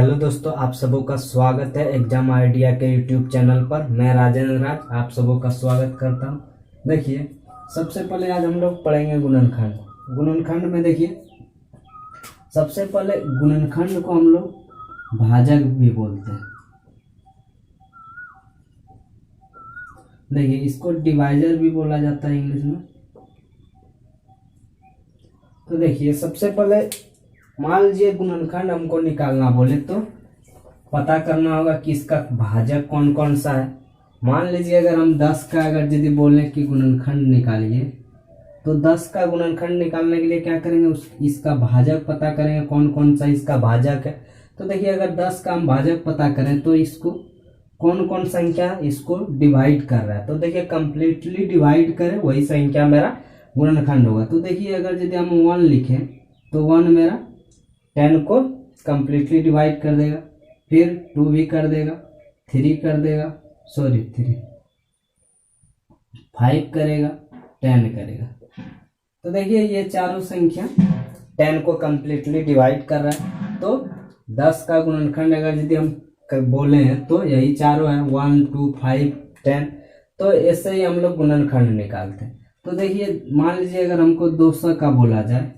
Hello दोस्तों, आप सबों का स्वागत है एग्जाम आइडिया के यूट्यूब चैनल पर। मैं राजेंद्र राज आप सबों का स्वागत करता हूं। देखिए, सबसे पहले आज हम लोग पढ़ेंगे गुणनखंड। गुणनखंड में देखिए, सबसे पहले गुणनखंड को हम लोग भाजक भी बोलते हैं। देखिए, इसको डिवाइजर भी बोला जाता है इंग्लिश में। तो देखिए, सबसे पहले मान लीजिए गुणनखंड हमको निकालना बोले तो पता करना होगा कि इसका भाजक कौन कौन सा है। मान लीजिए अगर हम 10 का अगर यदि बोले कि गुणनखंड निकालिए, तो 10 का गुणनखंड निकालने के लिए क्या करेंगे, इसका भाजक पता करेंगे कौन कौन सा इसका भाजक है। तो देखिए, अगर 10 का हम भाजक पता करें तो इसको कौन कौन संख्या इसको डिवाइड कर रहा है, तो देखिए कंप्लीटली डिवाइड करें वही संख्या मेरा गुणनखंड होगा। तो देखिए, अगर यदि हम 1 लिखें तो 1 मेरा 10 को कंप्लीटली डिवाइड कर देगा, फिर 2 भी कर देगा, 3 कर देगा, 5 करेगा, 10 करेगा। तो देखिए, ये चारों संख्या 10 को कंप्लीटली डिवाइड कर रहा है। तो 10 का गुणनखंड अगर यदि हम बोले हैं तो यही चारों है, 1, 2, 5, 10। तो ऐसे ही हम लोग गुणनखंड निकालते हैं। तो देखिए, मान लीजिए अगर हमको 200 का बोला जाए,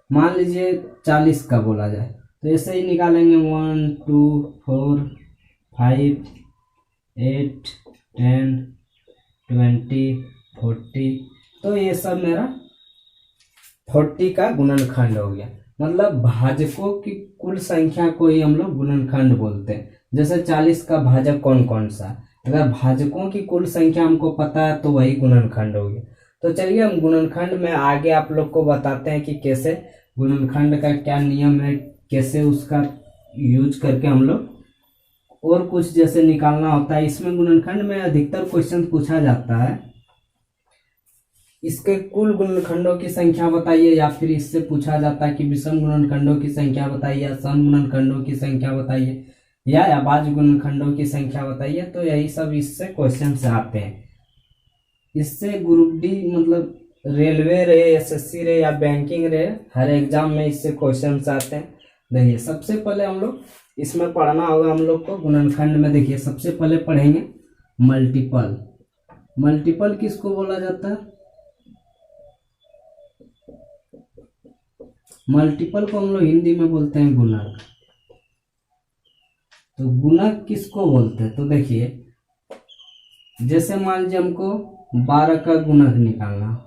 मान लीजिए 40 का बोला जाए, तो ऐसे ही निकालेंगे 1, 2, 4, 5, 8, 10, 20, 40। तो ये सब मेरा 40 का गुणनखंड हो गया। मतलब भाजकों की कुल संख्या को ही हम लोग गुणनखंड बोलते हैं। जैसे 40 का भाजक कौन कौन सा, अगर भाजकों की कुल संख्या हमको पता है तो वही गुणनखंड हो गया। तो चलिए हम गुणनखंड में आगे आप लोग को बताते हैं कि कैसे गुणनखंड का क्या नियम है, कैसे उसका यूज करके हम लोग और कुछ जैसे निकालना होता है। इसमें गुणनखंड में अधिकतर क्वेश्चन पूछा जाता है इसके कुल गुणनखंडों की संख्या बताइए, या फिर इससे पूछा जाता है कि विषम गुणनखंडों की संख्या बताइए, या सम गुणनखंडों की संख्या बताइए, या अभाज्य गुणनखंडों की संख्या बताइए। तो यही सब इससे क्वेश्चन से आते हैं। इससे ग्रुप डी मतलब रेलवे रहे, एसएससी रहे या बैंकिंग रहे, हर एग्जाम में इससे क्वेश्चन आते हैं। देखिए, सबसे पहले हम लोग इसमें पढ़ना होगा हम लोग को गुणनखंड में। देखिए, सबसे पहले पढ़ेंगे मल्टीपल। मल्टीपल किसको बोला जाता है? मल्टीपल को हम लोग हिंदी में बोलते हैं गुणक। तो गुणक किसको बोलते हैं? तो देखिए, जैसे मान लीजिए हमको 12 का गुणक निकालना,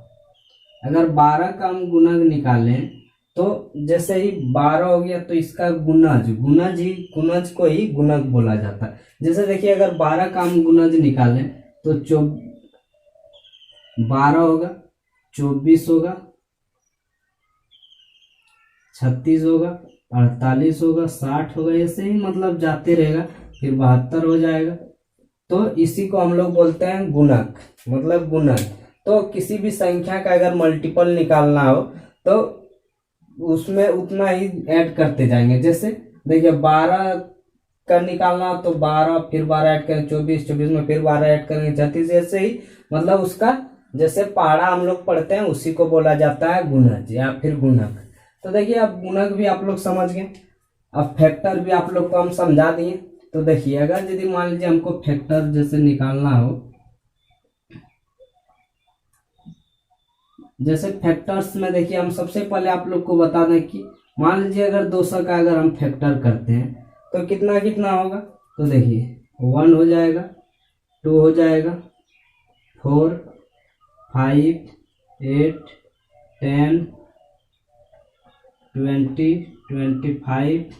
अगर 12 का हम गुणक निकालें तो जैसे ही 12 हो गया तो इसका गुणज को ही गुणक बोला जाता है। जैसे देखिए, अगर 12 का हम गुणज निकालें तो 12 होगा, 24 होगा, 36 होगा, 48 होगा, 60 होगा, ऐसे ही मतलब जाते रहेगा, फिर 72 हो जाएगा। तो इसी को हम लोग बोलते हैं गुणक, मतलब गुणक। तो किसी भी संख्या का अगर मल्टीपल निकालना हो तो उसमें उतना ही ऐड करते जाएंगे। जैसे देखिए, 12 का निकालना हो तो 12, फिर 12 ऐड करेंगे, 24, 24 में फिर 12 ऐड करेंगे, 36, ऐसे ही मतलब उसका जैसे पहाड़ा हम लोग पढ़ते हैं उसी को बोला जाता है गुणज या फिर गुणक। तो देखिए, अब गुणक भी आप लोग समझ गए, अब फैक्टर भी आप लोग को हम समझा दिए। तो देखिए, अगर यदि मान लीजिए हमको फैक्टर जैसे निकालना हो, जैसे फैक्टर्स में देखिए, हम सबसे पहले आप लोग को बता दें कि मान लीजिए अगर 200 का अगर हम फैक्टर करते हैं तो कितना कितना होगा। तो देखिए, 1 हो जाएगा, 2 हो जाएगा, 4, 5, 8, 10, 20, 25,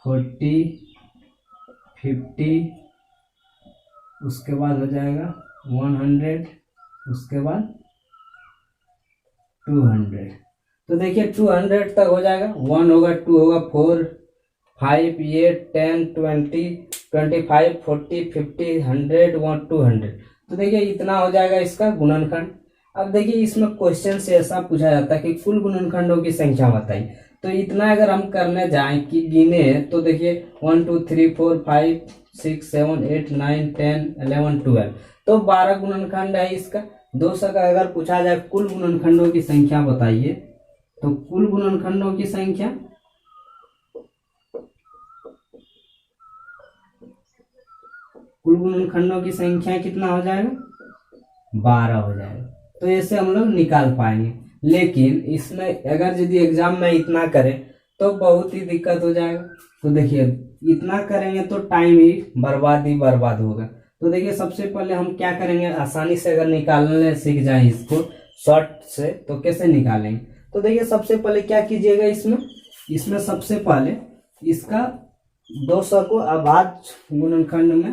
40, 50, उसके बाद हो जाएगा 100, उसके बाद 200। तो देखिए, 200 तक हो जाएगा। 1 होगा, 2 होगा, 4, 5, 8, 10, 20, 25, 40, 50, 100, 1, 200। तो देखिए, इतना हो जाएगा इसका गुणनखंड। अब देखिए, इसमें क्वेश्चन से ऐसा पूछा जाता है कि कुल गुणनखंडों की संख्या बताइए। तो इतना अगर हम करने जाएं कि गिने, तो देखिए 1, 2, 3, 4, 5, 6, 7, 8, 9, 10, 11, 12। तो 12 गुणनखंड है इसका। 200 का अगर पूछा जाए कुल गुणनखंडों की संख्या बताइए, तो कुल गुणनखंडों की संख्या कुल गुणनखंडों की संख्या कितना हो जाएगा, 12 हो जाएगा। तो ऐसे हम लोग निकाल पाएंगे। लेकिन इसमें अगर यदि एग्जाम में इतना करें तो बहुत ही दिक्कत हो जाएगा। तो देखिए इतना करेंगे तो टाइम ही बर्बाद होगा। तो देखिए सबसे पहले हम क्या करेंगे, आसानी से अगर निकालने सीख जाए इसको शॉर्ट से तो कैसे निकालेंगे। तो देखिए सबसे पहले क्या कीजिएगा, इसमें सबसे पहले इसका 200 को अभाज्य गुणनखंड में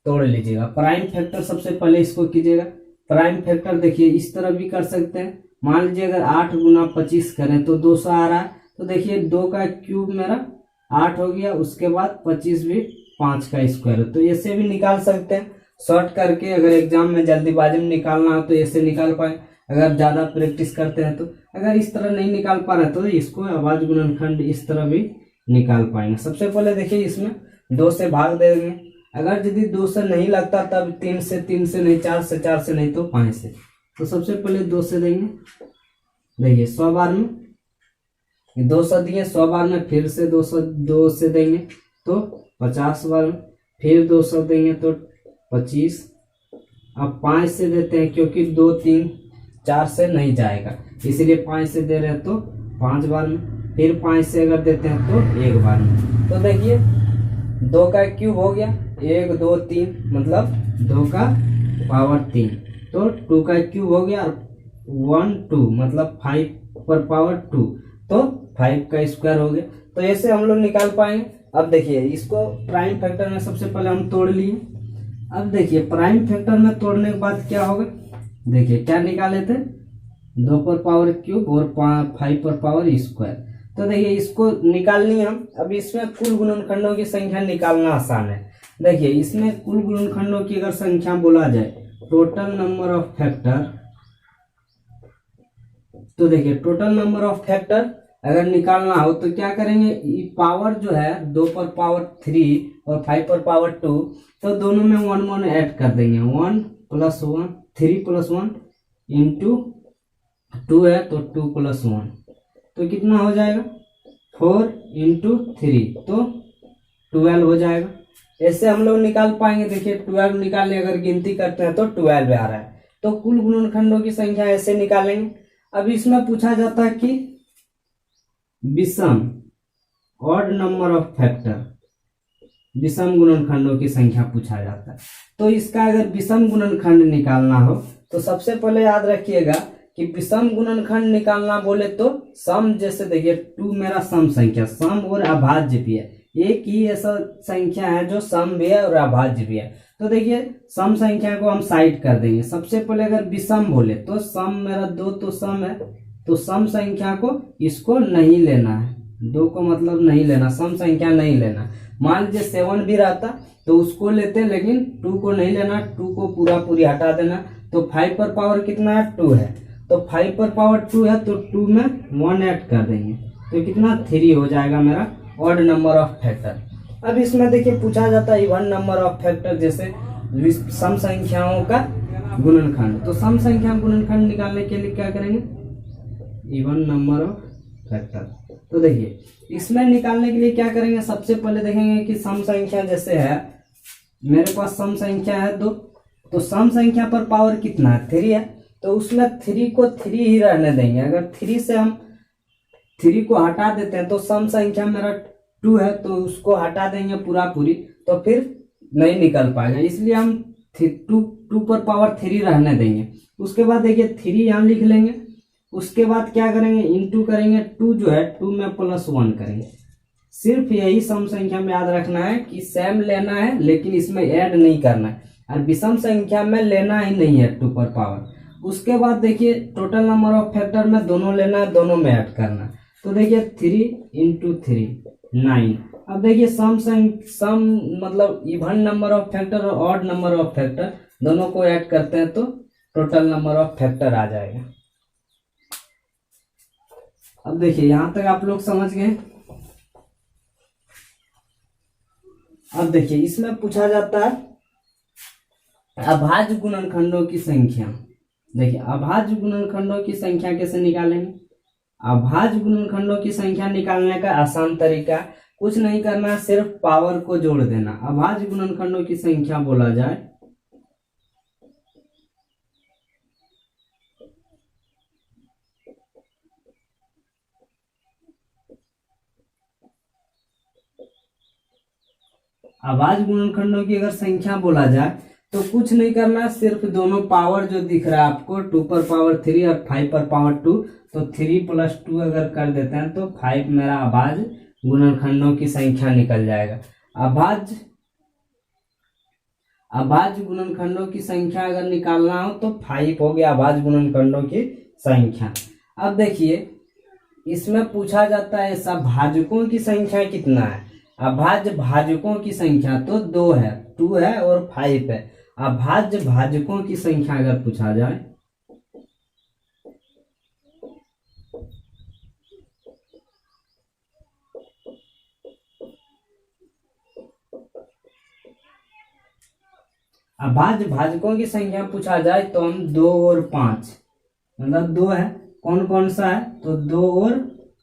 तोड़ लीजिएगा। प्राइम फैक्टर सबसे पहले इसको कीजिएगा। प्राइम फैक्टर देखिए इस तरह भी कर सकते हैं। मान लीजिए अगर 8 गुना 25 करें तो 200 आ रहा है। तो देखिए 2 का क्यूब मेरा 8 हो गया, उसके बाद 25 भी 5 का स्क्वायर है। तो ऐसे भी निकाल सकते हैं शॉर्ट करके। अगर एग्जाम में जल्दीबाजी में निकालना हो तो ऐसे निकाल पाए, अगर ज्यादा प्रैक्टिस करते हैं तो। अगर इस तरह नहीं निकाल पा रहे तो इसको अभाज्य गुणनखंड इस तरह भी निकाल पाएंगे। सबसे पहले देखिए इसमें 2 से भाग देंगे। अगर यदि 2 से नहीं लगता तब 3 से नहीं, 4 से नहीं तो 5 से। तो सबसे पहले 2 से देंगे। देखिए 100 बार में 200 दिए, 100 बार में फिर से 2 से देंगे तो 50 बार में, फिर 200 देंगे तो 25। अब 5 से देते हैं क्योंकि 2, 3, 4 से नहीं जाएगा, इसलिए 5 से दे रहे हैं तो 5 बार में। फिर 5 से अगर देते हैं तो 1 बार में। तो देखिए 2 का क्यूब हो गया, 1, 2, 3 मतलब 2 का पावर 3। तो 2 का क्यूब हो गया, 1, 2 मतलब 5 पर पावर 2, तो 5 का स्क्वायर हो गया। तो ऐसे हम लोग निकाल पाएंगे। अब देखिए इसको प्राइम फैक्टर में सबसे पहले हम तोड़ लिए। अब देखिए प्राइम फैक्टर में तोड़ने के बाद क्या होगा, देखिए क्या निकाले थे, 2 पर पावर क्यूब और 5 पर पावर स्क्वायर। तो देखिए इसको निकाल लिए हम। अब इसमें कुल गुणनखंडों की संख्या निकालना आसान है। देखिए इसमें कुल गुणनखंडों की अगर संख्या बोला जाए, टोटल नंबर ऑफ फैक्टर, तो देखिए टोटल नंबर ऑफ फैक्टर अगर निकालना हो तो क्या करेंगे, पावर जो है 2 पर पावर 3 और 5 पर पावर 2, तो दोनों में 1 1 ऐड कर देंगे। 1 + 1, 3 + 1 इंटू 2 है तो 2 + 1, तो कितना हो जाएगा, 4 इंटू 3 तो 12 हो जाएगा। ऐसे हम लोग निकाल पाएंगे। देखिए 12 निकालने अगर गिनती करते हैं तो 12 आ रहा है। तो कुल गुणनखंडों की संख्या ऐसे निकालेंगे। अब इसमें पूछा जाता है कि विषम ऑड नंबर ऑफ फैक्टर, विषम गुणनखंडों की संख्या पूछा जाता है। तो इसका अगर विषम गुणनखंड निकालना हो तो सबसे पहले याद रखिएगा कि विषम गुणनखंड निकालना बोले तो सम, जैसे देखिए 2 मेरा सम संख्या, सम और अभाज्य भी है। एक ही ऐसा संख्या है जो सम भी है और अभाज्य भी है। तो देखिए सम संख्या को हम साइड कर देंगे। सबसे पहले अगर विषम बोले तो सम मेरा 2 तो सम है, तो सम संख्या को इसको नहीं लेना है, 2 को मतलब नहीं लेना, सम संख्या नहीं लेना। मान लीजिए 7 भी रहता तो उसको लेते, लेकिन 2 को नहीं लेना, 2 को पूरी हटा देना। तो 5 पर पावर कितना है, 2 है, तो 5 पर पावर 2 है तो 2 में 1 ऐड कर देंगे तो कितना 3 हो जाएगा मेरा ऑड नंबर ऑफ फैक्टर। अब इसमें देखिए पूछा जाता है इवन नंबर ऑफ फैक्टर, जैसे सम संख्याओं का गुणनखंड। तो सम संख्या गुणनखंड निकालने के लिए क्या करेंगे, इवन नंबर ऑफ फैक्टर। तो देखिए इसमें निकालने के लिए क्या करेंगे, सबसे पहले देखेंगे कि सम संख्या जैसे है, मेरे पास सम संख्या है 2, तो सम संख्या पर पावर कितना है, 3 है, तो उसमें 3 को 3 ही रहने देंगे। अगर 3 से हम 3 को हटा देते हैं तो सम संख्या मेरा 2 है, तो उसको हटा देंगे पूरी, तो फिर नहीं निकल पाएगा, इसलिए हम 2 पर पावर 3 रहने देंगे। उसके बाद देखिए 3 यहाँ लिख लेंगे। उसके बाद क्या करेंगे, इंटू करेंगे, 2 जो है 2 में +1 करेंगे। सिर्फ यही सम संख्या में याद रखना है कि सेम लेना है लेकिन इसमें ऐड नहीं करना है, और विषम संख्या में लेना ही नहीं है 2 पर पावर। उसके बाद देखिए टोटल नंबर ऑफ फैक्टर में दोनों लेना है, दोनों में ऐड करना है। तो देखिए 3 × 3 9। अब देखिए सम मतलब इवन नंबर ऑफ फैक्टर और ऑड नंबर ऑफ फैक्टर दोनों को ऐड करते हैं तो टोटल नंबर ऑफ फैक्टर आ जाएगा। अब देखिए यहां तक आप लोग समझ गए। अब देखिए इसमें पूछा जाता है अभाज्य गुणनखंडों की संख्या। देखिए अभाज्य गुणनखंडों की संख्या कैसे निकालेंगे। अभाज्य गुणनखंडों की संख्या निकालने का आसान तरीका, कुछ नहीं करना है, सिर्फ पावर को जोड़ देना। अभाज्य गुणनखंडों की संख्या बोला जाए अभाज्य गुणनखंडों की अगर संख्या बोला जाए तो कुछ नहीं करना, सिर्फ दोनों पावर जो दिख रहा है आपको 2 पर पावर 3 और 5 पर पावर 2, तो 3 + 2 अगर कर देते हैं तो 5 मेरा अभाज्य गुणनखंडों की संख्या निकल जाएगा। अभाज्य गुणनखंडों की संख्या अगर निकालना हो तो 5 हो गया अभाज्य गुणनखंडों की संख्या। अब देखिए इसमें पूछा जाता है ऐसा भाजकों की संख्या कितना है। अभाज्य भाजकों की संख्या तो 2 है, 2 है और 5 है। अभाज्य भाजकों की संख्या अगर पूछा जाए अभाज्य भाजकों की संख्या पूछा जाए तो हम 2 और 5, मतलब 2 है, कौन कौन सा है तो 2 और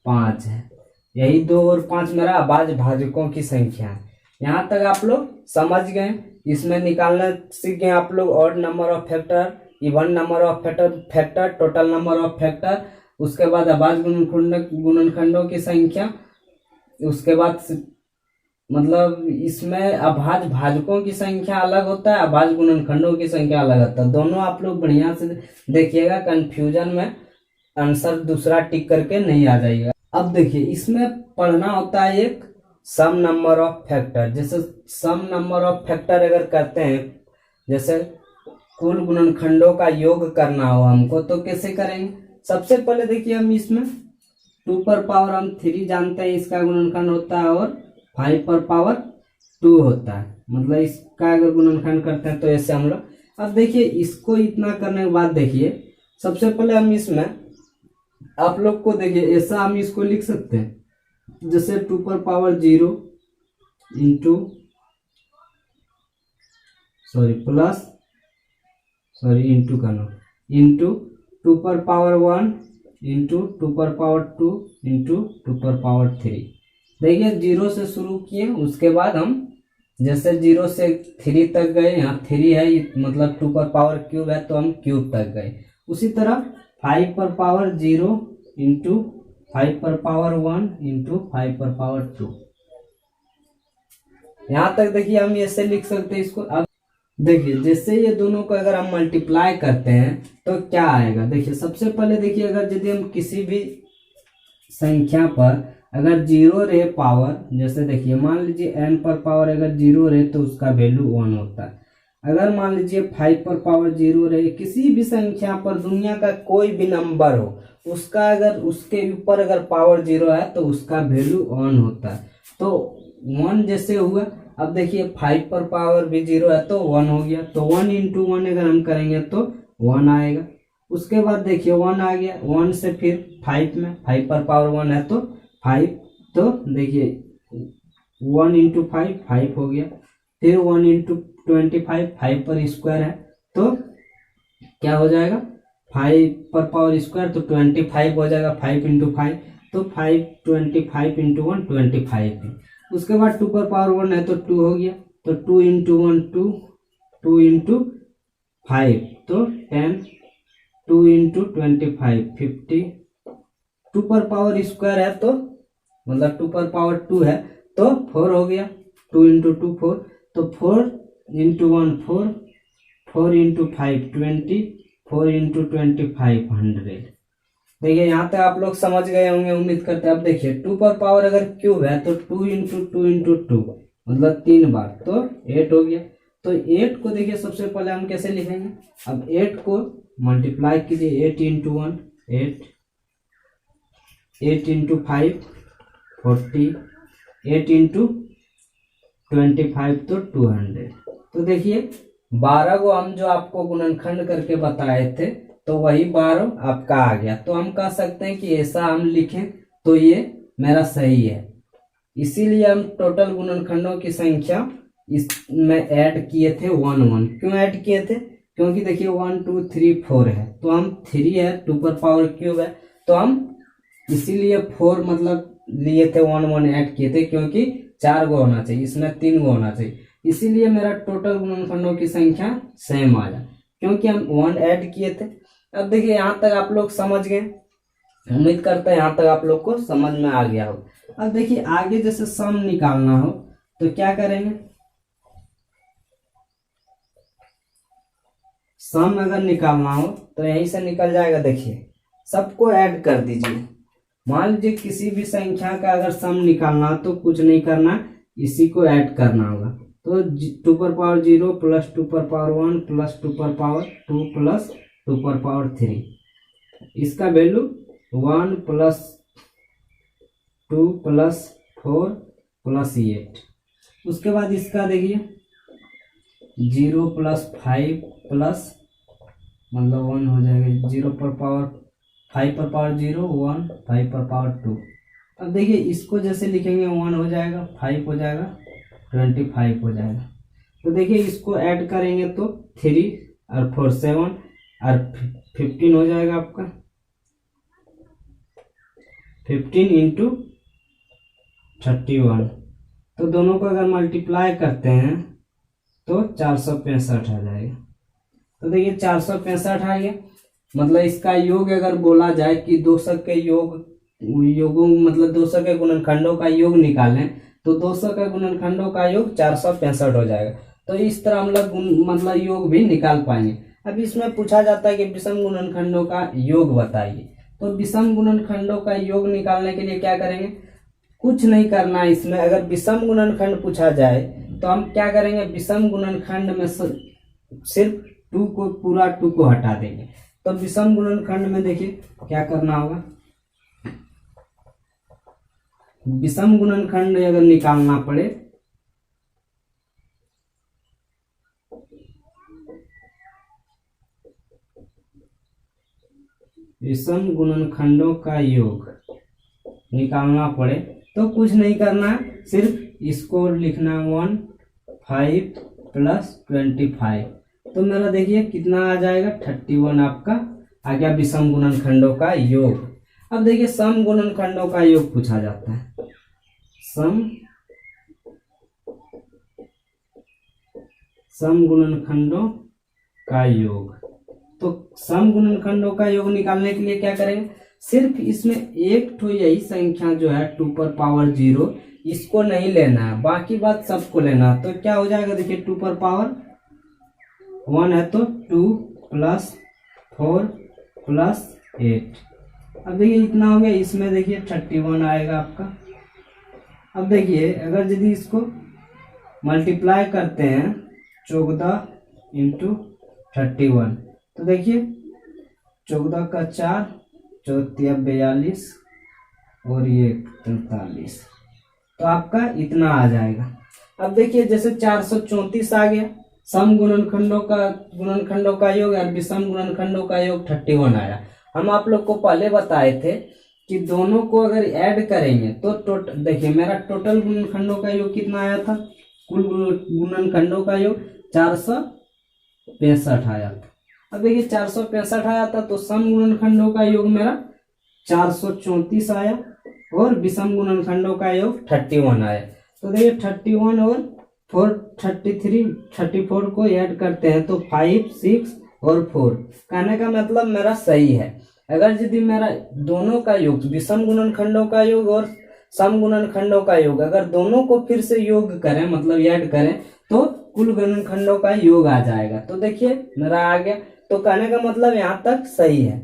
5 है, यही 2 और 5 मेरा अभाज्य भाजकों की संख्या है। यहाँ तक आप लोग समझ गए। इसमें निकालना सीख गए आप लोग odd number of factor, even number of factor, total number of factor, उसके बाद अभाज्य गुणनखंडों की संख्या, उसके बाद मतलब इसमें अभाज्य भाजकों की संख्या अलग होता है, अभाज्य गुणनखंडों की संख्या अलग होता है। दोनों आप लोग बढ़िया से देखिएगा, कंफ्यूजन में आंसर दूसरा टिक करके नहीं आ जाएगा। अब देखिए इसमें पढ़ना होता है एक सम नंबर ऑफ फैक्टर। जैसे सम नंबर ऑफ फैक्टर अगर करते हैं, जैसे कुल गुणनखंडों का योग करना हो हमको तो कैसे करेंगे। सबसे पहले देखिए हम इसमें 2 पर पावर हम 3 जानते हैं इसका गुणनखंड होता है, और 5 पर पावर 2 होता है, मतलब इसका अगर गुणनखंड करते हैं तो ऐसे हम लोग। अब देखिए इसको इतना करने के बाद देखिए सबसे पहले हम इसमें आप लोग को देखिए ऐसा हम इसको लिख सकते हैं, जैसे 2 पर पावर 0 इंटू इंटू करना इंटू 2 पर पावर 1 इंटू 2 पर पावर 2 इंटू 2 पर पावर 3। देखिए 0 से शुरू किए, उसके बाद हम जैसे 0 से 3 तक गए, यहाँ 3 है मतलब 2 पर पावर क्यूब है तो हम क्यूब तक गए। उसी तरह 5 पर पावर 0 इंटू 5 पर पावर 1 इंटू 5 पर पावर 2, यहाँ तक देखिए हम ऐसे लिख सकते हैं इसको। अब देखिए जैसे ये दोनों को अगर हम मल्टीप्लाई करते हैं तो क्या आएगा। देखिए सबसे पहले देखिए अगर यदि हम किसी भी संख्या पर अगर 0 रहे पावर, जैसे देखिए मान लीजिए n पर पावर अगर 0 रहे तो उसका वैल्यू 1 होता है। अगर मान लीजिए 5 पर पावर 0 रहे, किसी भी संख्या पर दुनिया का कोई भी नंबर हो उसका अगर उसके ऊपर अगर पावर 0 है तो उसका वैल्यू 1 होता है। तो 1 जैसे हुआ, अब देखिए 5 पर पावर भी 0 है तो 1 हो गया, तो 1 इंटू 1 अगर हम करेंगे तो 1 आएगा। उसके बाद देखिए 1 आ गया, 1 से फिर 5 में 5 पर पावर 1 है तो 5, तो देखिए 1 इंटू 5 5 हो गया, फिर 1 इंटू 25 5 पर स्क्वायर है तो क्या हो जाएगा 5 पर पावर स्क्वायर तो 25 हो जाएगा, 5 इंटू 5 तो 5 25 इंटू 1 25। उसके बाद 2 पर पावर 1 है तो 2 हो गया, तो 2 इंटू 1 2, 2 इंटू 5 तो 10, 2 इंटू 25 50, 2 पर पावर स्क्वायर है तो मतलब 2 पर पावर 2 है तो 4 हो गया, 2 इंटू 2 4, तो 4 इंटू 1 4, 4 इंटू 5 20, 4 इंटू 25 100। देखिए यहाँ तक आप लोग समझ गए होंगे उम्मीद करते हैं। अब देखिए 2 पर पावर अगर क्यूब है तो 2 इंटू 2 इंटू 2 मतलब 3 बार तो 8 हो गया। तो 8 को देखिए सबसे पहले हम कैसे लिखेंगे, अब 8 को मल्टीप्लाई कीजिए, 8 इंटू 1 8, 8 इंटू 5 40, 8 इंटू 25 तो 200। तो देखिए 12 को हम जो आपको गुणनखंड करके बताए थे तो वही 12 आपका आ गया। तो हम कह सकते हैं कि ऐसा हम लिखें तो ये मेरा सही है। इसीलिए हम टोटल गुणनखंडों की संख्या इसमें ऐड किए थे 1 1। क्यों ऐड किए थे, क्योंकि देखिए 1 2 3 4 है तो हम 3 है 2 पर पावर क्यूब है तो हम इसीलिए 4 मतलब लिए थे 1 1 ऐड किए थे, क्योंकि 4 गो होना चाहिए, इसमें 3 गो होना चाहिए, इसीलिए मेरा टोटल गुणनखंडों की संख्या सेम आया, क्योंकि हम 1 ऐड किए थे। अब देखिए यहाँ तक आप लोग समझ गए, उम्मीद करते हैं यहाँ तक आप लोग को समझ में आ गया हो। अब देखिए आगे जैसे सम निकालना हो तो क्या करेंगे, सम अगर निकालना हो तो यहीं से निकल जाएगा। देखिए सबको ऐड कर दीजिए, मान लीजिए किसी भी संख्या का अगर सम निकालना हो तो कुछ नहीं करना, इसी को ऐड करना होगा। तो 2 पर पावर 0 प्लस 2 पर पावर 1 प्लस 2 पर पावर 2 प्लस 2 पर पावर 3, इसका वैल्यू 1 प्लस 2 प्लस 4 प्लस 8। उसके बाद इसका देखिए 0 प्लस 5 प्लस मतलब 1 हो जाएगा, 0 पर पावर 5 पर पावर 0 1 5 पर पावर 2। अब देखिए इसको जैसे लिखेंगे 1 हो जाएगा, 5 हो जाएगा, 25 हो जाएगा। तो देखिए इसको ऐड करेंगे तो 3 और 4 7 और 15 हो जाएगा आपका, 15 इंटू 31। तो दोनों को अगर मल्टीप्लाई करते हैं तो 465 आ जाएगा। तो देखिए 465 आ गया, मतलब इसका योग अगर बोला जाए कि दोषक के योगों मतलब दोषक के गुणनखंडों का योग निकालें तो दोषक के गुणनखंडों का योग 465 हो जाएगा। तो इस तरह हम लोग मतलब योग भी निकाल पाएंगे। अब इसमें पूछा जाता है कि विषम गुणनखंडों का योग बताइए। तो विषम गुणनखंडों का योग निकालने के लिए क्या करेंगे, कुछ नहीं करना है। इसमें अगर विषम गुणनखंड पूछा जाए तो हम क्या करेंगे, विषम गुणनखंड में सिर्फ 2 को पूरा 2 को हटा देंगे। तो विषम गुणनखंड में देखिए क्या करना होगा, विषम गुणनखंड अगर निकालना पड़े विषम गुणनखंडों का योग निकालना पड़े तो कुछ नहीं करना है, सिर्फ इसको लिखना 1 5 प्लस 25। तो मेरा देखिए कितना आ जाएगा 31 आपका आ गया विषम गुणनखंडों का योग। अब देखिए सम गुणनखंडों का योग पूछा जाता है, सम गुणनखंडों का योग। तो सम गुणनखंडों का योग निकालने के लिए क्या करेंगे, सिर्फ इसमें एक ठो यही संख्या जो है 2 पर पावर 0 इसको नहीं लेना है, बाकी बात सबको लेना। तो क्या हो जाएगा देखिए 2 पर पावर 1 है तो 2 प्लस 4 प्लस 8। अब देखिए इतना हो गया, इसमें देखिए 31 आएगा आपका। अब देखिए अगर यदि इसको मल्टीप्लाई करते हैं 14 इंटू 31 तो देखिए 14 का 4 चौथिया 42 और ये 43, तो आपका इतना आ जाएगा। अब देखिए जैसे 434 आ गया, सम गुणनखंडों का योग और विषम गुणनखंडों का योग 31 आया। हम आप लोग को पहले बताए थे कि दोनों को अगर ऐड करेंगे तो देखिए मेरा टोटल गुणनखंडों का योग कितना आया था, कुल गुणनखंडों का योग 465 आया था। अब देखिए 465 आया था तो सम गुणनखंडों का योग मेरा 434 आया और विषम गुणनखंडों का योग 31 आया। तो देखिए 31 और 34 को ऐड करते हैं तो 5 6 और 4, कहने का मतलब मेरा सही है। अगर यदि मेरा दोनों का योग विषम गुणनखंडों का योग और सम गुणनखंडों का योग अगर दोनों को फिर से योग करें मतलब ऐड करें तो कुल गुणनखंडों का योग आ जाएगा। तो देखिए मेरा आ गया, तो कहने का मतलब यहाँ तक सही है।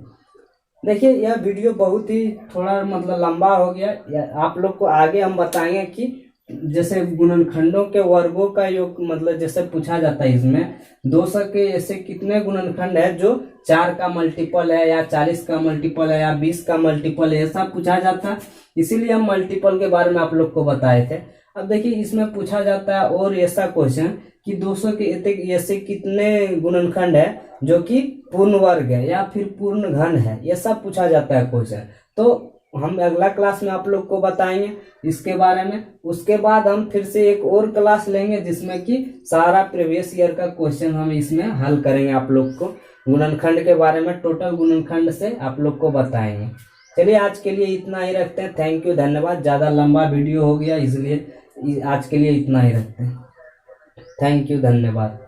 देखिए यह वीडियो बहुत ही थोड़ा मतलब लंबा हो गया, आप लोग को आगे हम बताएंगे कि जैसे गुणनखंडों के वर्गों का योग मतलब जैसे पूछा जाता है इसमें 200 के ऐसे कितने गुणनखंड है जो 4 का मल्टीपल है या 40 का मल्टीपल है या 20 का मल्टीपल है, ऐसा पूछा जाता है। इसीलिए हम मल्टीपल के बारे में आप लोग को बताए थे। अब देखिए इसमें पूछा जाता है और ऐसा क्वेश्चन कि 200 के ऐसे कितने गुणनखंड है जो कि पूर्ण वर्ग है या फिर पूर्ण घन है, ये सब पूछा जाता है क्वेश्चन। तो हम अगला क्लास में आप लोग को बताएंगे इसके बारे में। उसके बाद हम फिर से एक और क्लास लेंगे जिसमें कि सारा प्रीवियस ईयर का क्वेश्चन हम इसमें हल करेंगे, आप लोग को गुणनखंड के बारे में टोटल गुणनखंड से आप लोग को बताएंगे। चलिए आज के लिए इतना ही रखते हैं। थैंक यू, धन्यवाद। ज़्यादा लंबा वीडियो हो गया, इसलिए आज के लिए इतना ही रखते हैं। थैंक यू, धन्यवाद।